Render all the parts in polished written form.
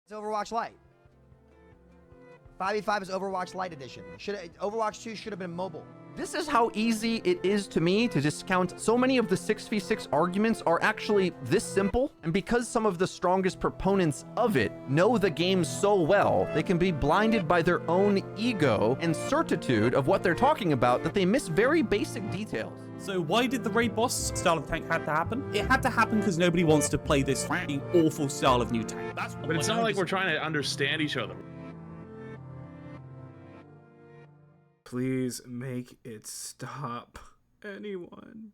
It's Overwatch Lite. 5v5 is Overwatch Lite edition. Overwatch 2 should have been mobile. This is how easy it is to me to discount so many of the 6v6 arguments are actually this simple, and because some of the strongest proponents of it know the game so well, they can be blinded by their own ego and certitude of what they're talking about that they miss very basic details. So why did the raid boss style of tank have to happen? It had to happen because nobody wants to play this f***ing awful style of new tank. But it's not like we're trying to understand each other. Please make it stop. Anyone.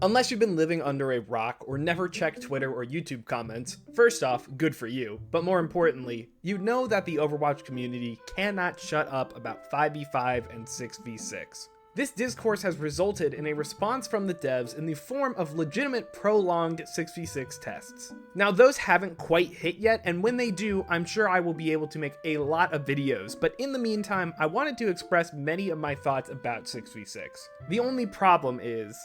Unless you've been living under a rock or never checked Twitter or YouTube comments, first off, good for you. But more importantly, you know that the Overwatch community cannot shut up about 5v5 and 6v6. This discourse has resulted in a response from the devs in the form of legitimate prolonged 6v6 tests. Now those haven't quite hit yet, and when they do, I'm sure I will be able to make a lot of videos, but in the meantime, I wanted to express many of my thoughts about 6v6. The only problem is,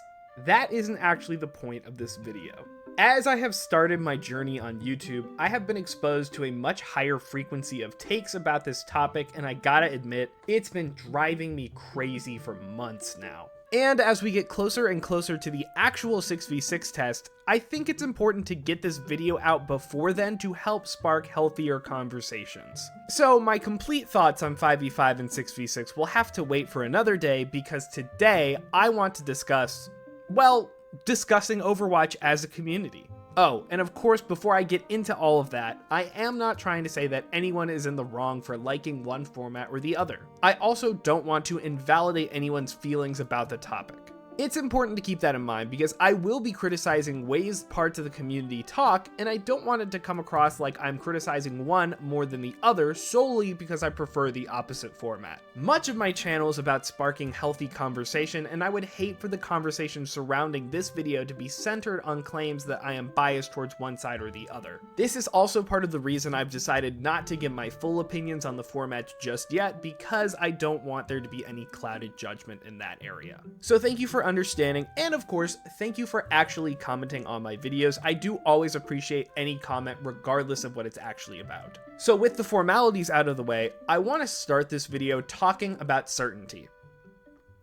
that isn't actually the point of this video. As I have started my journey on YouTube, I have been exposed to a much higher frequency of takes about this topic, and I gotta admit, it's been driving me crazy for months now. And as we get closer and closer to the actual 6v6 test, I think it's important to get this video out before then to help spark healthier conversations. So my complete thoughts on 5v5 and 6v6 will have to wait for another day, because today I want to discuss, well, discussing Overwatch as a community. Oh, and of course, before I get into all of that, I am not trying to say that anyone is in the wrong for liking one format or the other. I also don't want to invalidate anyone's feelings about the topic. It's important to keep that in mind because I will be criticizing ways parts of the community talk, and I don't want it to come across like I'm criticizing one more than the other solely because I prefer the opposite format. Much of my channel is about sparking healthy conversation, and I would hate for the conversation surrounding this video to be centered on claims that I am biased towards one side or the other. This is also part of the reason I've decided not to give my full opinions on the format just yet, because I don't want there to be any clouded judgment in that area. So thank you for understanding, and of course, thank you for actually commenting on my videos. I do always appreciate any comment regardless of what it's actually about. So with the formalities out of the way, I want to start this video talking about certainty.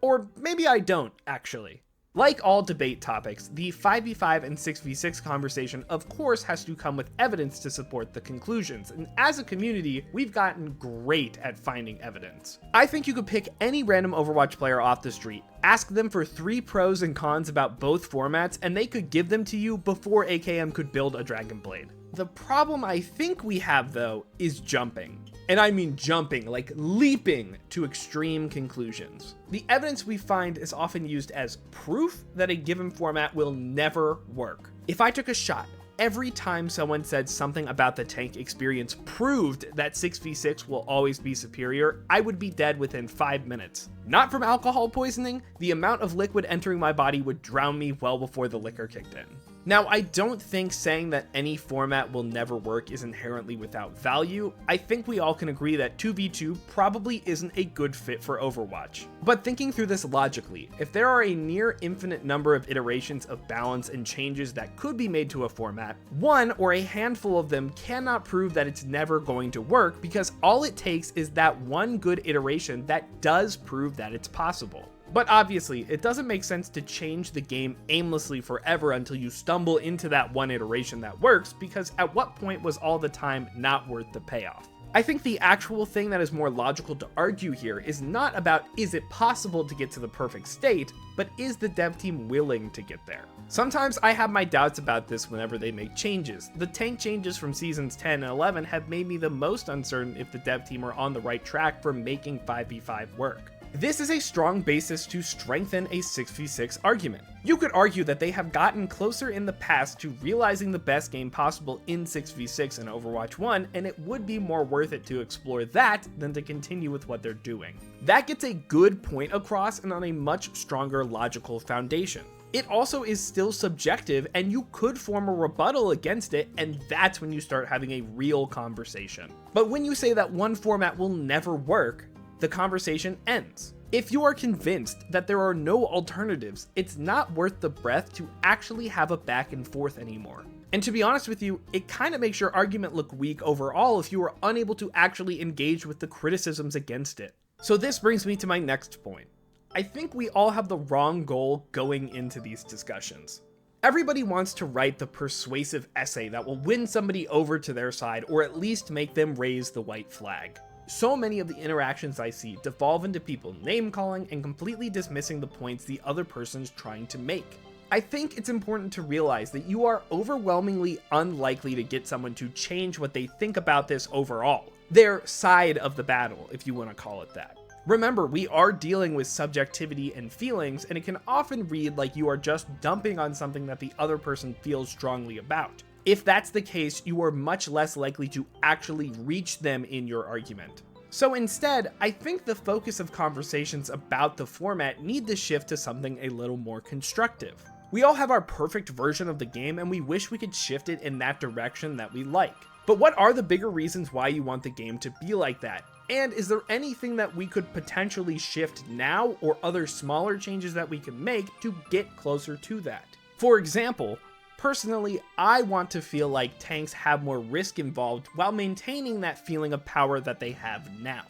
Or maybe I don't, actually. Like all debate topics, the 5v5 and 6v6 conversation of course has to come with evidence to support the conclusions, and as a community, we've gotten great at finding evidence. I think you could pick any random Overwatch player off the street, ask them for 3 pros and cons about both formats, and they could give them to you before AKM could build a Dragon Blade. The problem I think we have though is jumping. And I mean jumping, like leaping to extreme conclusions. The evidence we find is often used as proof that a given format will never work. If I took a shot every time someone said something about the tank experience proved that 6v6 will always be superior, I would be dead within 5 minutes. Not from alcohol poisoning, the amount of liquid entering my body would drown me well before the liquor kicked in. Now, I don't think saying that any format will never work is inherently without value. I think we all can agree that 2v2 probably isn't a good fit for Overwatch. But thinking through this logically, if there are a near infinite number of iterations of balance and changes that could be made to a format, one or a handful of them cannot prove that it's never going to work, because all it takes is that one good iteration that does prove that it's possible. But obviously, it doesn't make sense to change the game aimlessly forever until you stumble into that one iteration that works, because at what point was all the time not worth the payoff? I think the actual thing that is more logical to argue here is not about is it possible to get to the perfect state, but is the dev team willing to get there? Sometimes I have my doubts about this whenever they make changes. The tank changes from seasons 10 and 11 have made me the most uncertain if the dev team are on the right track for making 5v5 work. This is a strong basis to strengthen a 6v6 argument. You could argue that they have gotten closer in the past to realizing the best game possible in 6v6 and Overwatch 1, and it would be more worth it to explore that than to continue with what they're doing. That gets a good point across and on a much stronger logical foundation. It also is still subjective, and you could form a rebuttal against it, and that's when you start having a real conversation. But when you say that one format will never work, the conversation ends. If you are convinced that there are no alternatives, it's not worth the breath to actually have a back and forth anymore. And to be honest with you, it kind of makes your argument look weak overall if you are unable to actually engage with the criticisms against it. So this brings me to my next point. I think we all have the wrong goal going into these discussions. Everybody wants to write the persuasive essay that will win somebody over to their side or at least make them raise the white flag. So many of the interactions I see devolve into people name-calling and completely dismissing the points the other person's trying to make. I think it's important to realize that you are overwhelmingly unlikely to get someone to change what they think about this overall. Their side of the battle, if you want to call it that. Remember, we are dealing with subjectivity and feelings, and it can often read like you are just dumping on something that the other person feels strongly about. If that's the case, you are much less likely to actually reach them in your argument. So instead, I think the focus of conversations about the format need to shift to something a little more constructive. We all have our perfect version of the game, and we wish we could shift it in that direction that we like. But what are the bigger reasons why you want the game to be like that? And is there anything that we could potentially shift now, or other smaller changes that we can make to get closer to that? For example, personally, I want to feel like tanks have more risk involved while maintaining that feeling of power that they have now.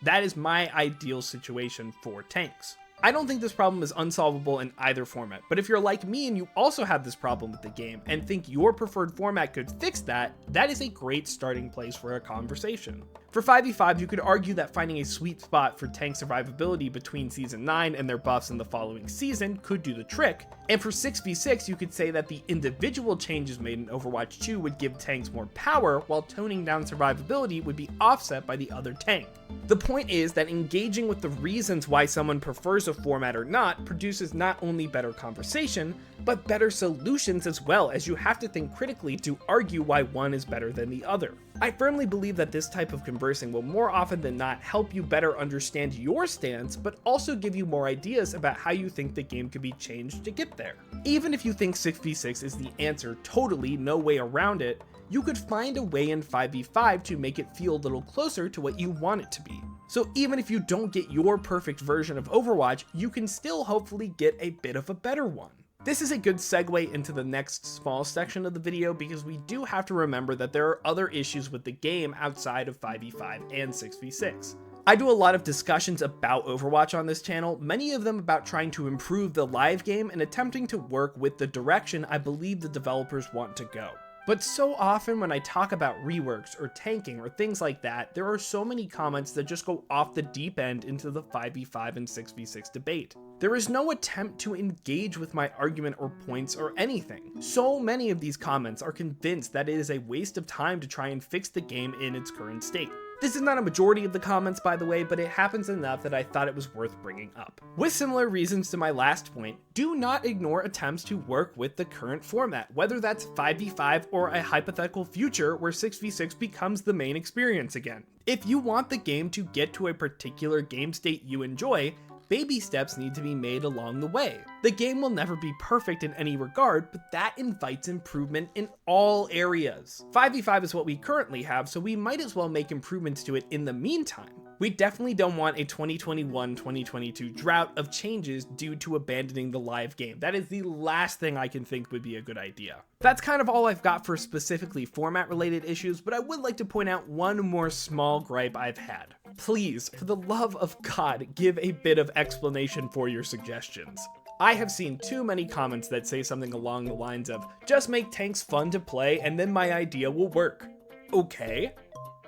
That is my ideal situation for tanks. I don't think this problem is unsolvable in either format, but if you're like me and you also have this problem with the game and think your preferred format could fix that, that is a great starting place for a conversation. For 5v5, you could argue that finding a sweet spot for tank survivability between Season 9 and their buffs in the following season could do the trick, and for 6v6, you could say that the individual changes made in Overwatch 2 would give tanks more power, while toning down survivability would be offset by the other tank. The point is that engaging with the reasons why someone prefers a format or not produces not only better conversation, but better solutions as well, as you have to think critically to argue why one is better than the other. I firmly believe that this type of conversing will more often than not help you better understand your stance, but also give you more ideas about how you think the game could be changed to get there. Even if you think 6v6 is the answer, totally no way around it, you could find a way in 5v5 to make it feel a little closer to what you want it to be. So even if you don't get your perfect version of Overwatch, you can still hopefully get a bit of a better one. This is a good segue into the next small section of the video, because we do have to remember that there are other issues with the game outside of 5v5 and 6v6. I do a lot of discussions about Overwatch on this channel, many of them about trying to improve the live game and attempting to work with the direction I believe the developers want to go. But so often when I talk about reworks or tanking or things like that, there are so many comments that just go off the deep end into the 5v5 and 6v6 debate. There is no attempt to engage with my argument or points or anything. So many of these comments are convinced that it is a waste of time to try and fix the game in its current state. This is not a majority of the comments, by the way, but it happens enough that I thought it was worth bringing up. With similar reasons to my last point, do not ignore attempts to work with the current format, whether that's 5v5 or a hypothetical future where 6v6 becomes the main experience again. If you want the game to get to a particular game state you enjoy, baby steps need to be made along the way. The game will never be perfect in any regard, but that invites improvement in all areas. 5v5 is what we currently have, so we might as well make improvements to it in the meantime. We definitely don't want a 2021-2022 drought of changes due to abandoning the live game. That is the last thing I can think would be a good idea. That's kind of all I've got for specifically format-related issues, but I would like to point out one more small gripe I've had. Please, for the love of God, give a bit of explanation for your suggestions. I have seen too many comments that say something along the lines of, just make tanks fun to play and then my idea will work. Okay,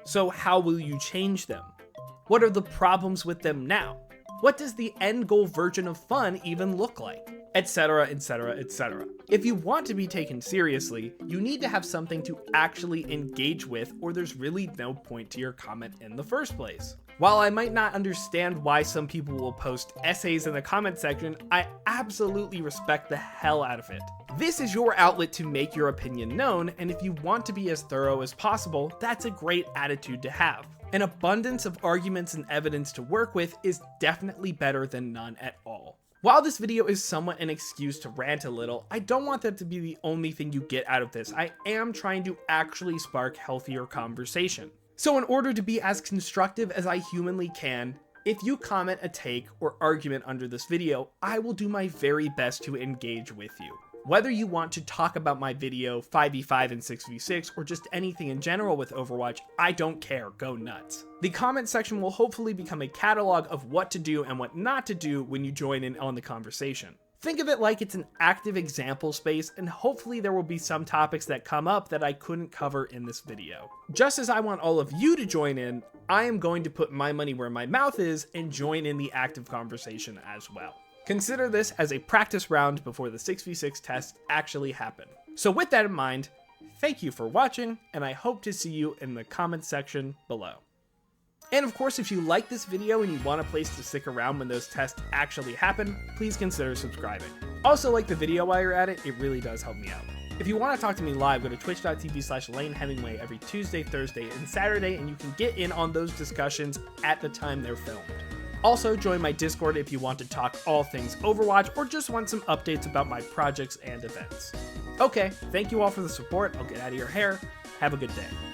so how will you change them? What are the problems with them now? What does the end goal version of fun even look like? Etc, etc, etc. If you want to be taken seriously, you need to have something to actually engage with, or there's really no point to your comment in the first place. While I might not understand why some people will post essays in the comment section, I absolutely respect the hell out of it. This is your outlet to make your opinion known, and if you want to be as thorough as possible, that's a great attitude to have. An abundance of arguments and evidence to work with is definitely better than none at all. While this video is somewhat an excuse to rant a little, I don't want that to be the only thing you get out of this. I am trying to actually spark healthier conversation. So in order to be as constructive as I humanly can, if you comment a take or argument under this video, I will do my very best to engage with you. Whether you want to talk about my video 5v5 and 6v6 or just anything in general with Overwatch, I don't care, go nuts. The comment section will hopefully become a catalog of what to do and what not to do when you join in on the conversation. Think of it like it's an active example space, and hopefully there will be some topics that come up that I couldn't cover in this video. Just as I want all of you to join in, I am going to put my money where my mouth is and join in the active conversation as well. Consider this as a practice round before the 6v6 tests actually happen. So with that in mind, thank you for watching, and I hope to see you in the comments section below. And of course, if you like this video and you want a place to stick around when those tests actually happen, please consider subscribing. Also, like the video while you're at it, it really does help me out. If you want to talk to me live, go to twitch.tv/LaneHemingway every Tuesday, Thursday, and Saturday, and you can get in on those discussions at the time they're filmed. Also, join my Discord if you want to talk all things Overwatch or just want some updates about my projects and events. Okay, thank you all for the support. I'll get out of your hair. Have a good day.